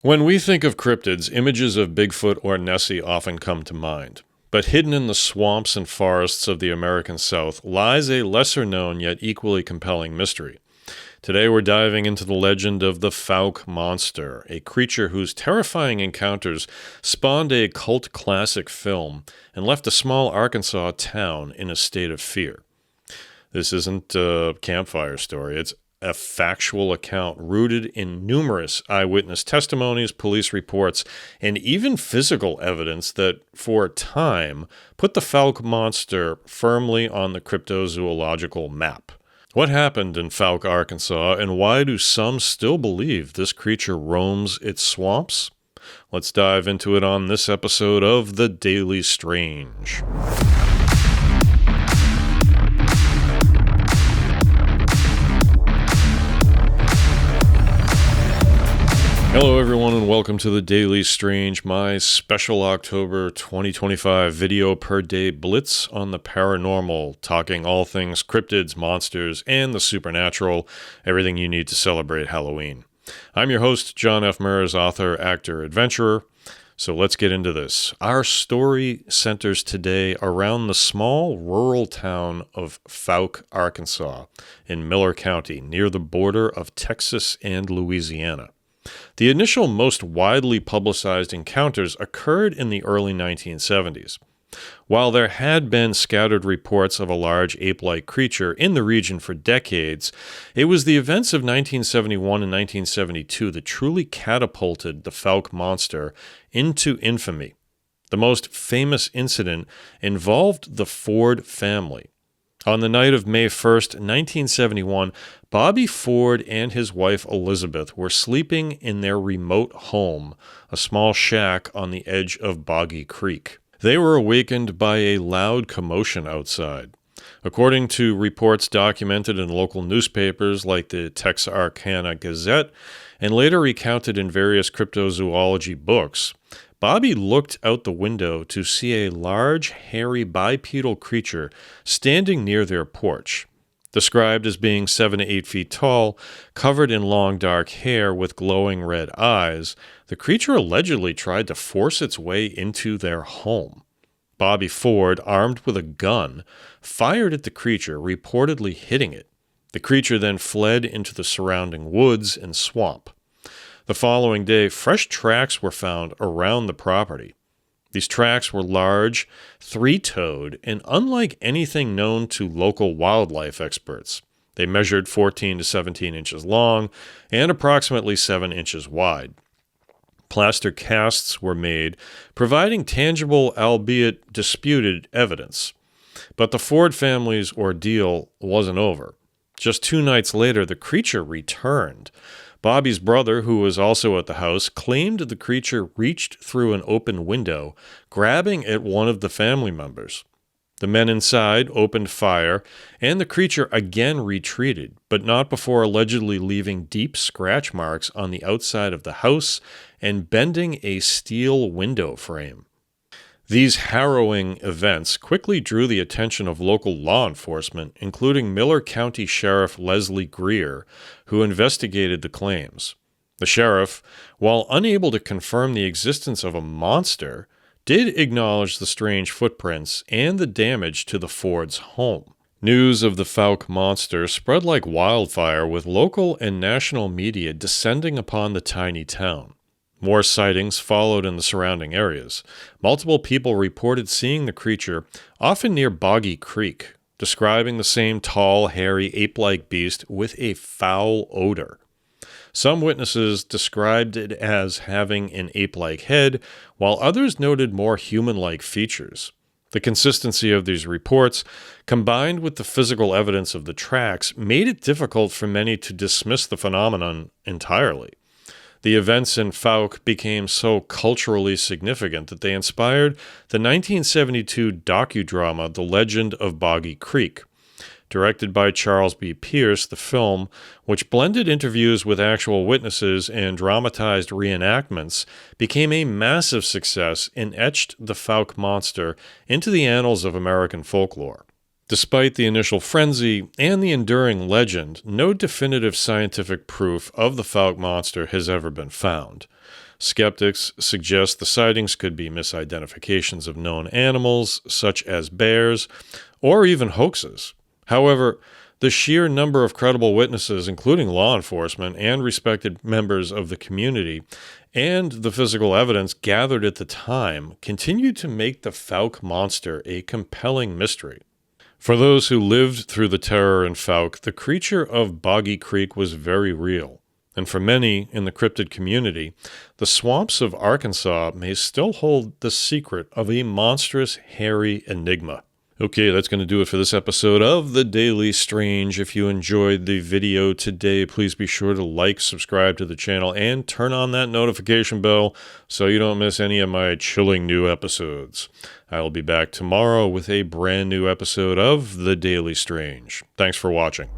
When we think of cryptids, images of Bigfoot or Nessie often come to mind. But hidden in the swamps and forests of the American South lies a lesser-known yet equally compelling mystery. Today we're diving into the legend of the Fouke Monster, a creature whose terrifying encounters spawned a cult classic film and left a small Arkansas town in a state of fear. This isn't a campfire story. It's a factual account rooted in numerous eyewitness testimonies, police reports, and even physical evidence that, for a time, put the Fouke Monster firmly on the cryptozoological map. What happened in Fouke, Arkansas, and why do some still believe this creature roams its swamps? Let's dive into it on this episode of The Daily Strange. Hello everyone and welcome to The Daily Strange, my special October 2025 video per day blitz on the paranormal, talking all things cryptids, monsters, and the supernatural, everything you need to celebrate Halloween. I'm your host, John F. Murs, author, actor, adventurer. So let's get into this. Our story centers today around the small rural town of Fouke, Arkansas, in Miller County, near the border of Texas and Louisiana. The initial, most widely publicized encounters occurred in the early 1970s. While there had been scattered reports of a large ape-like creature in the region for decades, it was the events of 1971 and 1972 that truly catapulted the Fouke Monster into infamy. The most famous incident involved the Ford family. On the night of May 1st, 1971, Bobby Ford and his wife Elizabeth were sleeping in their remote home, a small shack on the edge of Boggy Creek. They were awakened by a loud commotion outside. According to reports documented in local newspapers like the Texarkana Gazette and later recounted in various cryptozoology books, Bobby looked out the window to see a large, hairy bipedal creature standing near their porch. Described as being 7 to 8 feet tall, covered in long dark hair with glowing red eyes, the creature allegedly tried to force its way into their home. Bobby Ford, armed with a gun, fired at the creature, reportedly hitting it. The creature then fled into the surrounding woods and swamp. The following day, fresh tracks were found around the property. These tracks were large, three-toed, and unlike anything known to local wildlife experts. They measured 14 to 17 inches long and approximately 7 inches wide. Plaster casts were made, providing tangible, albeit disputed, evidence. But the Ford family's ordeal wasn't over. Just 2 nights later, the creature returned. Bobby's brother, who was also at the house, claimed the creature reached through an open window, grabbing at one of the family members. The men inside opened fire, and the creature again retreated, but not before allegedly leaving deep scratch marks on the outside of the house and bending a steel window frame. These harrowing events quickly drew the attention of local law enforcement, including Miller County Sheriff Leslie Greer, who investigated the claims. The sheriff, while unable to confirm the existence of a monster, did acknowledge the strange footprints and the damage to the Ford's home. News of the Fouke Monster spread like wildfire, with local and national media descending upon the tiny town. More sightings followed in the surrounding areas. Multiple people reported seeing the creature, often near Boggy Creek, describing the same tall, hairy, ape-like beast with a foul odor. Some witnesses described it as having an ape-like head, while others noted more human-like features. The consistency of these reports, combined with the physical evidence of the tracks, made it difficult for many to dismiss the phenomenon entirely. The events in Fouke became so culturally significant that they inspired the 1972 docudrama The Legend of Boggy Creek. Directed by Charles B. Pierce, the film, which blended interviews with actual witnesses and dramatized reenactments, became a massive success and etched the Fouke Monster into the annals of American folklore. Despite the initial frenzy and the enduring legend, no definitive scientific proof of the Fouke Monster has ever been found. Skeptics suggest the sightings could be misidentifications of known animals, such as bears, or even hoaxes. However, the sheer number of credible witnesses, including law enforcement and respected members of the community, and the physical evidence gathered at the time, continued to make the Fouke Monster a compelling mystery. For those who lived through the terror in Fouke, the creature of Boggy Creek was very real. And for many in the cryptid community, the swamps of Arkansas may still hold the secret of a monstrous, hairy enigma. Okay, that's going to do it for this episode of The Daily Strange. If you enjoyed the video today, please be sure to like, subscribe to the channel, and turn on that notification bell so you don't miss any of my chilling new episodes. I will be back tomorrow with a brand new episode of The Daily Strange. Thanks for watching.